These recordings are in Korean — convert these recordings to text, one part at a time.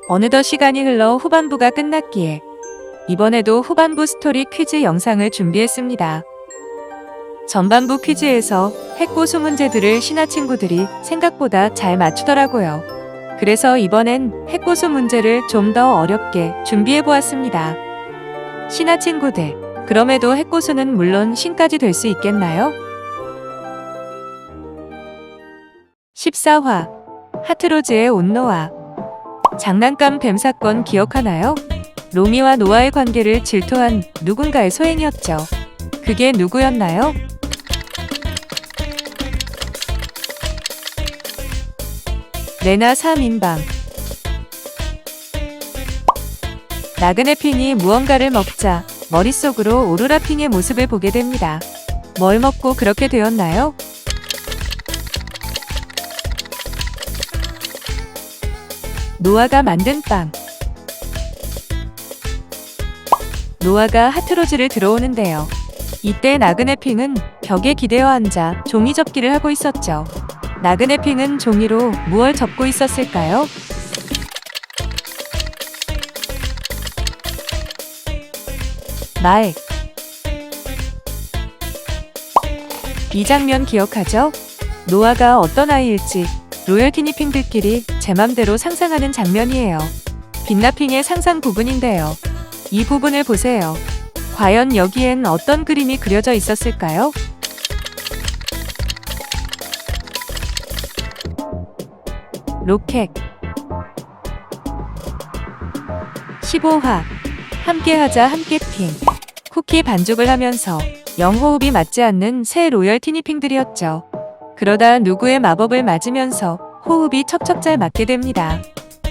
어느덧 시간이 흘러 후반부가 끝났기에 이번에도 후반부 스토리 퀴즈 영상을 준비했습니다. 전반부 퀴즈에서 핵고수 문제들을 신하 친구들이 생각보다 잘 맞추더라고요. 그래서 이번엔 핵고수 문제를 좀 더 어렵게 준비해보았습니다. 신하 친구들, 그럼에도 핵고수는 물론 신까지 될 수 있겠나요? 14화 하트로즈의 온노아. 장난감 뱀 사건 기억하나요? 로미와 노아의 관계를 질투한 누군가의 소행이었죠. 그게 누구였나요? 레나 3인방. 나그네 핑이 무언가를 먹자 머릿속으로 오로라 핑의 모습을 보게 됩니다. 뭘 먹고 그렇게 되었나요? 노아가 만든 빵. 노아가 하트로즈를 들어오는데요. 이때 나그네 핑은 벽에 기대어 앉아 종이 접기를 하고 있었죠. 나그네 핑은 종이로 무얼 접고 있었을까요? 말. 이 장면 기억하죠? 노아가 어떤 아이일지 로열 티니핑들끼리 제 맘대로 상상하는 장면이에요. 빛나핑의 상상 부분인데요. 이 부분을 보세요. 과연 여기엔 어떤 그림이 그려져 있었을까요? 로켓. 15화 함께하자 함께핑. 쿠키 반죽을 하면서 영호흡이 맞지 않는 새 로열 티니핑들이었죠. 그러다 누구의 마법을 맞으면서 호흡이 척척 잘 맞게 됩니다.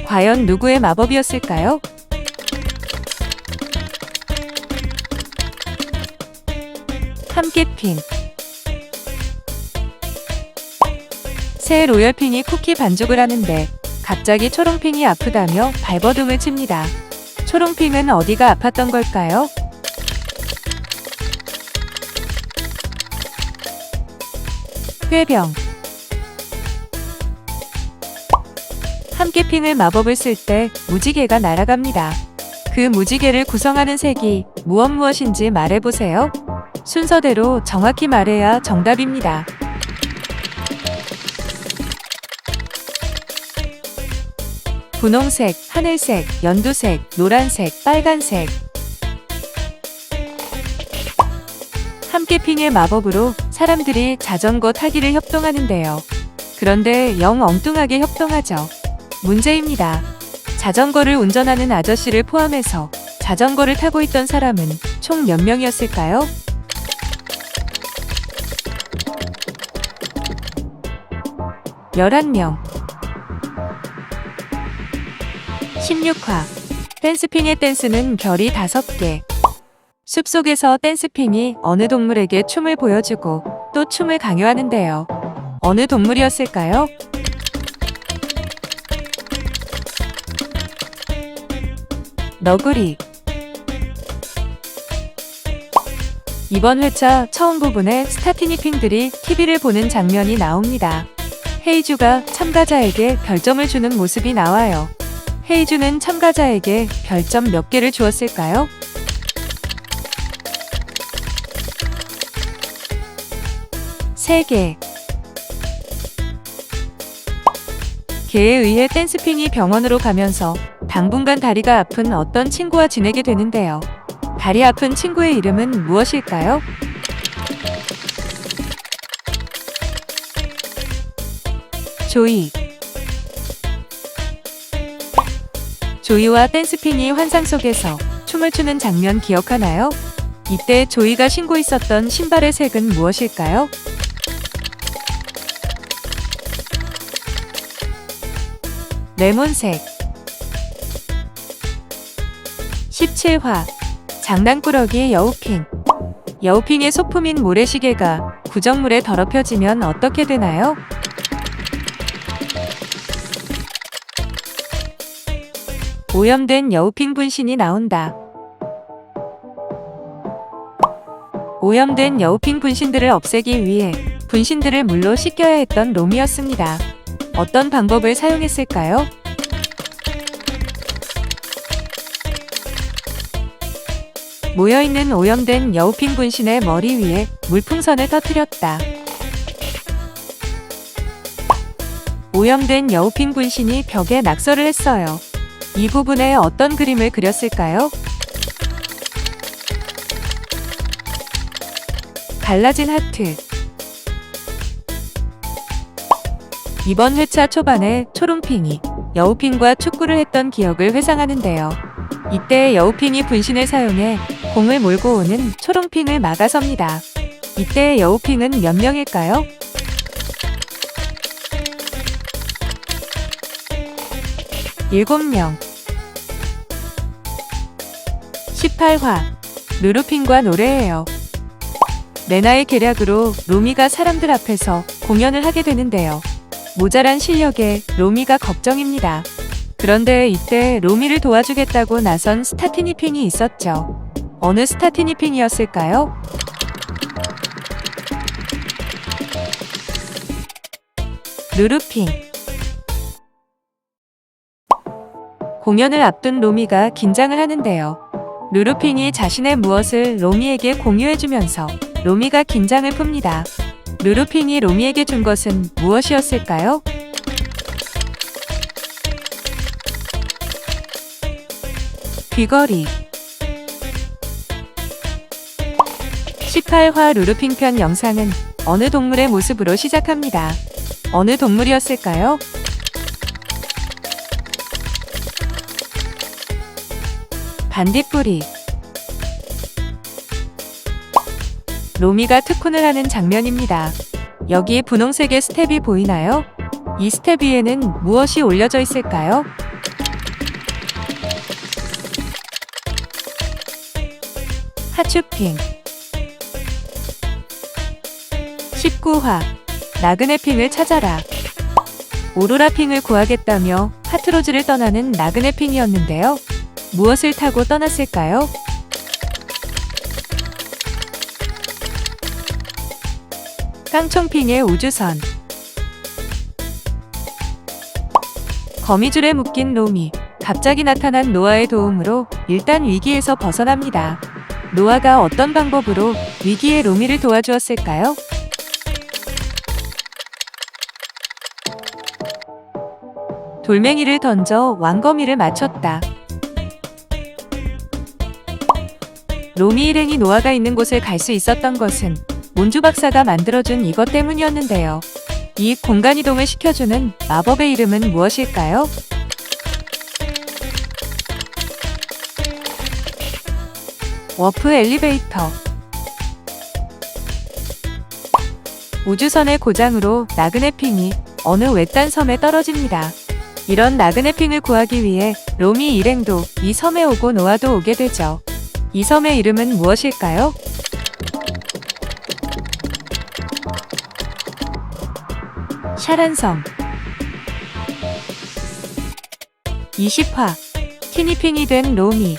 과연 누구의 마법이었을까요? 함께핑. 새 로열핑이 쿠키 반죽을 하는데 갑자기 초롱핑이 아프다며 발버둥을 칩니다. 초롱핑은 어디가 아팠던 걸까요? 회병. 함께핑을 마법을 쓸 때 무지개가 날아갑니다. 그 무지개를 구성하는 색이 무엇인지 말해보세요. 순서대로 정확히 말해야 정답입니다. 분홍색, 하늘색, 연두색, 노란색, 빨간색. 함께핑의 마법으로 사람들이 자전거 타기를 협동하는데요. 그런데 영 엉뚱하게 협동하죠. 문제입니다. 자전거를 운전하는 아저씨를 포함해서 자전거를 타고 있던 사람은 총 몇 명이었을까요? 11명. 16화 댄스핑의 댄스는 별이 5개. 숲속에서 댄스핑이 어느 동물에게 춤을 보여주고 또 춤을 강요하는데요. 어느 동물이었을까요? 너구리. 이번 회차 처음 부분에 스타티니핑들이 TV를 보는 장면이 나옵니다. 헤이주가 참가자에게 별점을 주는 모습이 나와요. 헤이주는 참가자에게 별점 몇 개를 주었을까요? 3개. 개에 의해 댄스핑이 병원으로 가면서 당분간 다리가 아픈 어떤 친구와 지내게 되는데요. 다리 아픈 친구의 이름은 무엇일까요? 조이. 조이와 댄스핑이 환상 속에서 춤을 추는 장면 기억하나요? 이때 조이가 신고 있었던 신발의 색은 무엇일까요? 레몬색. 17화 장난꾸러기 여우핑. 여우핑의 소품인 모래시계가 구정물에 더럽혀지면 어떻게 되나요? 오염된 여우핑 분신이 나온다. 오염된 여우핑 분신들을 없애기 위해 분신들을 물로 씻겨야 했던 롬이었습니다. 어떤 방법을 사용했을까요? 모여있는 오염된 여우핑 분신의 머리 위에 물풍선을 터뜨렸다. 오염된 여우핑 분신이 벽에 낙서를 했어요. 이 부분에 어떤 그림을 그렸을까요? 갈라진 하트. 이번 회차 초반에 초롱핑이 여우핑과 축구를 했던 기억을 회상하는데요. 이때 여우핑이 분신을 사용해 공을 몰고 오는 초롱핑을 막아섭니다. 이때 여우핑은 몇 명일까요? 7명. 18화 루루핑과 노래해요. 레나의 계략으로 로미가 사람들 앞에서 공연을 하게 되는데요. 모자란 실력에 로미가 걱정입니다. 그런데 이때 로미를 도와주겠다고 나선 스타티니핑이 있었죠. 어느 스타티니핑이었을까요? 루루핑. 공연을 앞둔 로미가 긴장을 하는데요. 루루핑이 자신의 무엇을 로미에게 공유해주면서 로미가 긴장을 풉니다. 루루핑이 로미에게 준 것은 무엇이었을까요? 귀걸이. 18화 루루핑 편 영상은 어느 동물의 모습으로 시작합니다. 어느 동물이었을까요? 반딧불이. 로미가 특훈을 하는 장면입니다. 여기 분홍색의 스텝이 보이나요? 이 스텝 위에는 무엇이 올려져 있을까요? 하츄핑. 19화 나그네핑을 찾아라. 오로라핑을 구하겠다며 하트로즈를 떠나는 나그네핑이었는데요. 무엇을 타고 떠났을까요? 깡총핑의 우주선. 거미줄에 묶인 로미. 갑자기 나타난 노아의 도움으로 일단 위기에서 벗어납니다. 노아가 어떤 방법으로 위기의 로미를 도와주었을까요? 돌멩이를 던져 왕거미를 맞췄다. 로미 일행이 노아가 있는 곳을 갈 수 있었던 것은 몬주 박사가 만들어준 이것 때문이었는데요. 이 공간이동을 시켜주는 마법의 이름은 무엇일까요? 워프 엘리베이터. 우주선의 고장으로 나그네핑이 어느 외딴 섬에 떨어집니다. 이런 나그네핑을 구하기 위해 로미 일행도 이 섬에 오고 노아도 오게 되죠. 이 섬의 이름은 무엇일까요? 샤란섬. 20화 티니핑이 된 로미.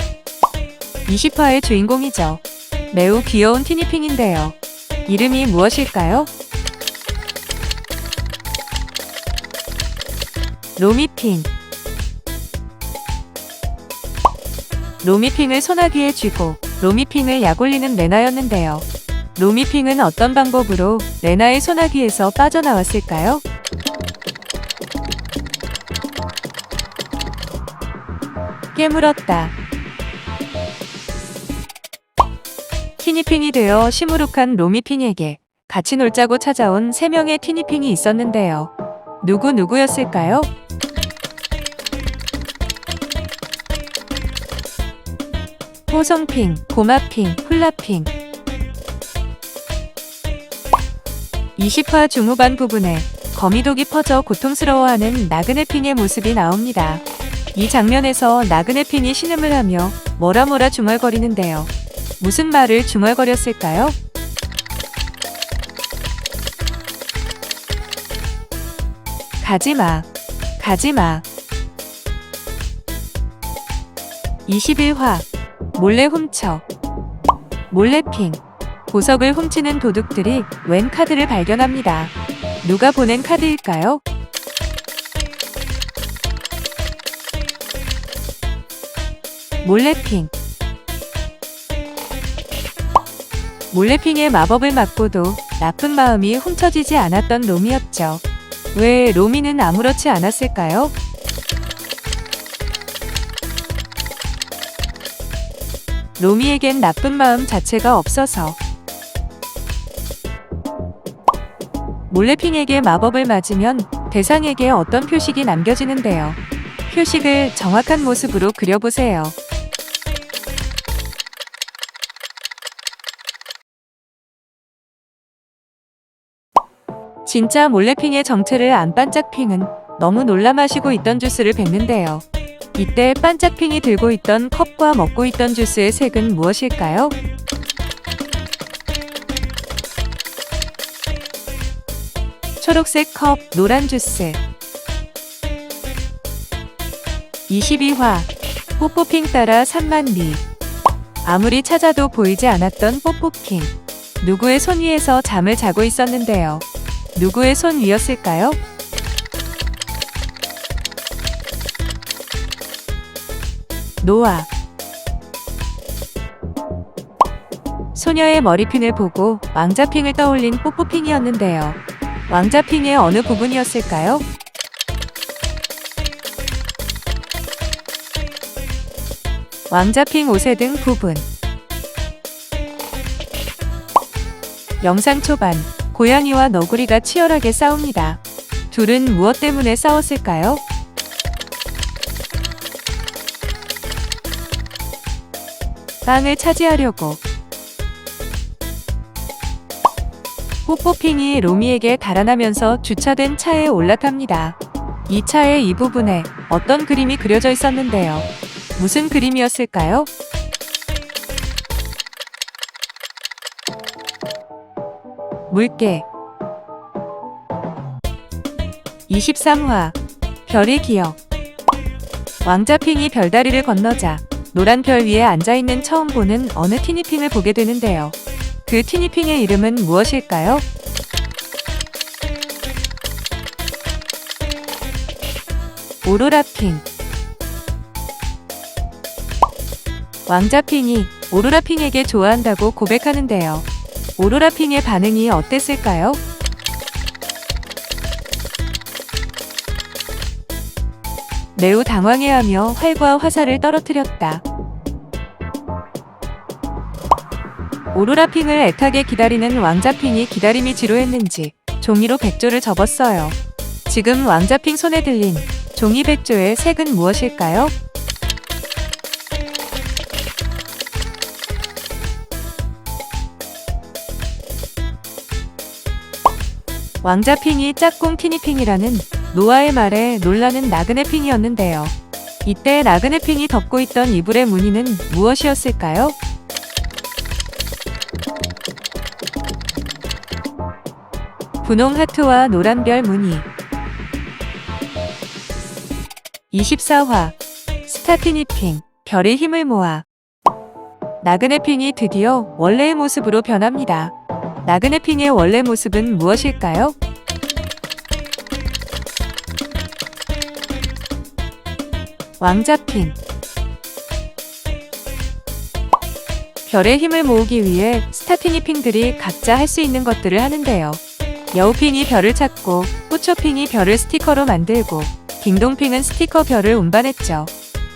20화의 주인공이죠. 매우 귀여운 티니핑인데요. 이름이 무엇일까요? 로미핑. 로미핑을 소나기에 쥐고 로미핑을 약올리는 레나였는데요. 로미핑은 어떤 방법으로 레나의 소나기에서 빠져나왔을까요? 깨물었다. 티니핑이 되어 시무룩한 로미핑에게 같이 놀자고 찾아온 3명의 티니핑이 있었는데요. 누구였을까요? 호성핑, 고마핑, 훌라핑. 20화 중후반 부분에 거미독이 퍼져 고통스러워하는 나그네핑의 모습이 나옵니다. 이 장면에서 나그네핑이 신음을 하며 뭐라 중얼거리는데요. 무슨 말을 중얼거렸을까요? 가지마, 가지마. 21화 몰래 훔쳐. 몰래핑. 보석을 훔치는 도둑들이 웬 카드를 발견합니다. 누가 보낸 카드일까요? 몰래핑. 몰래핑의 마법을 맞고도 나쁜 마음이 훔쳐지지 않았던 로미였죠. 왜 로미는 아무렇지 않았을까요? 로미에겐 나쁜 마음 자체가 없어서. 몰래핑에게 마법을 맞으면 대상에게 어떤 표식이 남겨지는데요. 표식을 정확한 모습으로 그려보세요. 진짜 몰래핑의 정체를 안 반짝핑은 너무 놀라 마시고 있던 주스를 뱉는데요. 이때 반짝핑이 들고 있던 컵과 먹고 있던 주스의 색은 무엇일까요? 초록색 컵, 노란 주스. 22화 뽀뽀핑 따라 3만 리. 아무리 찾아도 보이지 않았던 뽀뽀핑. 누구의 손 위에서 잠을 자고 있었는데요. 누구의 손 위였을까요? 노아. 소녀의 머리핀을 보고 왕자핑을 떠올린 뽀뽀핑이었는데요. 왕자핑의 어느 부분이었을까요? 왕자핑 옷의 등 부분. 영상 초반, 고양이와 너구리가 치열하게 싸웁니다. 둘은 무엇 때문에 싸웠을까요? 빵을 차지하려고. 뽀뽀핑이 로미에게 달아나면서 주차된 차에 올라탑니다. 이 차의 이 부분에 어떤 그림이 그려져 있었는데요. 무슨 그림이었을까요? 물개. 23화 별의 기억. 왕자핑이 별다리를 건너자 노란 별 위에 앉아있는 처음 보는 어느 티니핑을 보게 되는데요. 그 티니핑의 이름은 무엇일까요? 오로라핑. 왕자핑이 오로라핑에게 좋아한다고 고백하는데요. 오로라핑의 반응이 어땠을까요? 매우 당황해하며 활과 화살을 떨어뜨렸다. 오로라핑을 애타게 기다리는 왕자핑이 기다림이 지루했는지 종이로 백조를 접었어요. 지금 왕자핑 손에 들린 종이 백조의 색은 무엇일까요? 왕자핑이 짝꿍 티니핑이라는 노아의 말에 놀라는 나그네핑이었는데요. 이때 나그네핑이 덮고 있던 이불의 무늬는 무엇이었을까요? 분홍 하트와 노란 별 무늬. 24화 스타티니핑, 별의 힘을 모아. 나그네핑이 드디어 원래의 모습으로 변합니다. 나그네핑의 원래 모습은 무엇일까요? 왕자핑. 별의 힘을 모으기 위해 스타티니핑들이 각자 할 수 있는 것들을 하는데요. 여우핑이 별을 찾고, 뿌초핑이 별을 스티커로 만들고, 딩동핑은 스티커 별을 운반했죠.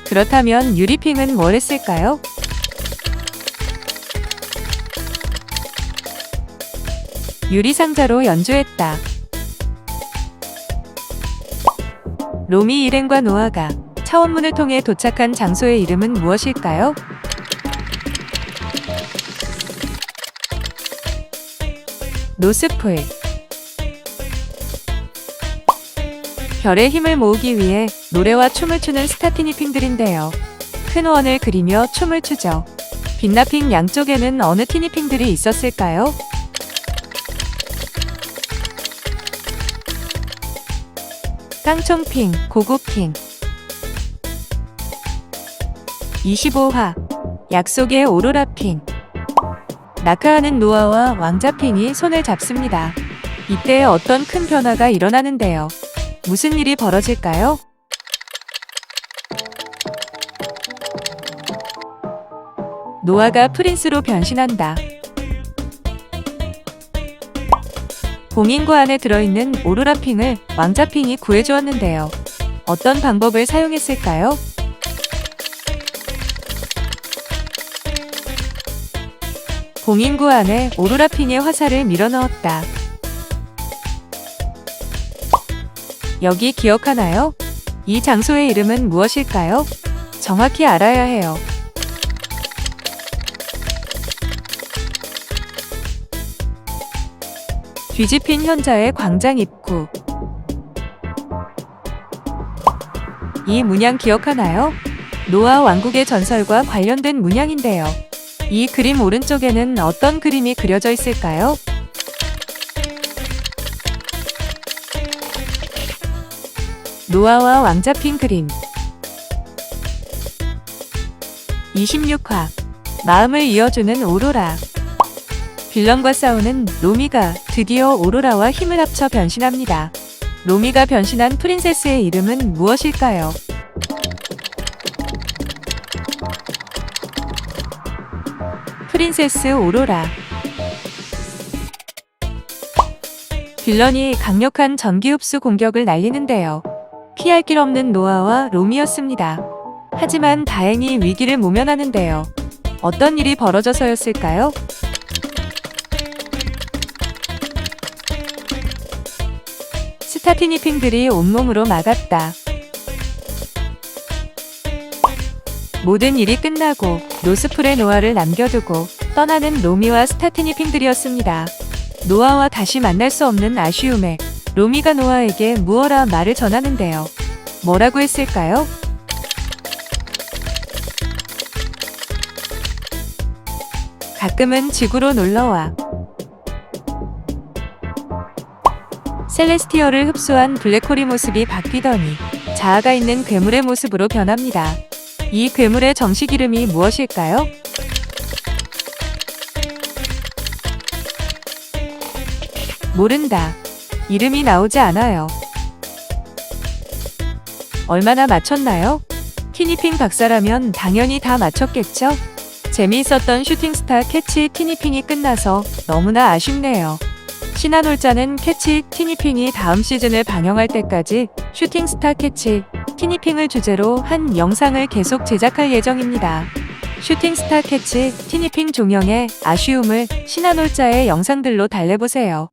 그렇다면 유리핑은 뭘 했을까요? 유리상자로 연주했다. 로미 일행과 노아가 차원문을 통해 도착한 장소의 이름은 무엇일까요? 노스폴. 별의 힘을 모으기 위해 노래와 춤을 추는 스타티니핑들인데요. 큰 원을 그리며 춤을 추죠. 빛나핑 양쪽에는 어느 티니핑들이 있었을까요? 깡총핑, 고고핑. 25화 약속의 오로라핑. 낙하하는 노아와 왕자핑이 손을 잡습니다. 이때 어떤 큰 변화가 일어나는데요. 무슨 일이 벌어질까요? 노아가 프린스로 변신한다. 봉인구 안에 들어있는 오로라핑을 왕자핑이 구해주었는데요. 어떤 방법을 사용했을까요? 봉인구 안에 오로라핑의 화살을 밀어넣었다. 여기 기억하나요? 이 장소의 이름은 무엇일까요? 정확히 알아야 해요. 뒤집힌 현자의 광장 입구. 이 문양 기억하나요? 노아 왕국의 전설과 관련된 문양인데요. 이 그림 오른쪽에는 어떤 그림이 그려져 있을까요? 노아와 왕자핑 그림. 26화 마음을 이어주는 오로라. 빌런과 싸우는 로미가 드디어 오로라와 힘을 합쳐 변신합니다. 로미가 변신한 프린세스의 이름은 무엇일까요? 프린세스 오로라. 빌런이 강력한 전기 흡수 공격을 날리는데요. 피할 길 없는 노아와 로미였습니다. 하지만 다행히 위기를 모면하는데요. 어떤 일이 벌어져서였을까요? 스타티니핑들이 온몸으로 막았다. 모든 일이 끝나고 노스풀의 노아를 남겨두고 떠나는 로미와 스타티니핑들이었습니다. 노아와 다시 만날 수 없는 아쉬움에 로미가 노아에게 무어라 말을 전하는데요. 뭐라고 했을까요? 가끔은 지구로 놀러와. 셀레스티얼을 흡수한 블랙홀의 모습이 바뀌더니 자아가 있는 괴물의 모습으로 변합니다. 이 괴물의 정식 이름이 무엇일까요? 모른다. 이름이 나오지 않아요. 얼마나 맞췄나요? 티니핑 박사라면 당연히 다 맞췄겠죠? 재미있었던 슈팅스타 캐치 티니핑이 끝나서 너무나 아쉽네요. 신한올자는 캐치 티니핑이 다음 시즌을 방영할 때까지 슈팅스타 캐치 티니핑을 주제로 한 영상을 계속 제작할 예정입니다. 슈팅스타 캐치 티니핑 종영의 아쉬움을 신한올자의 영상들로 달래보세요.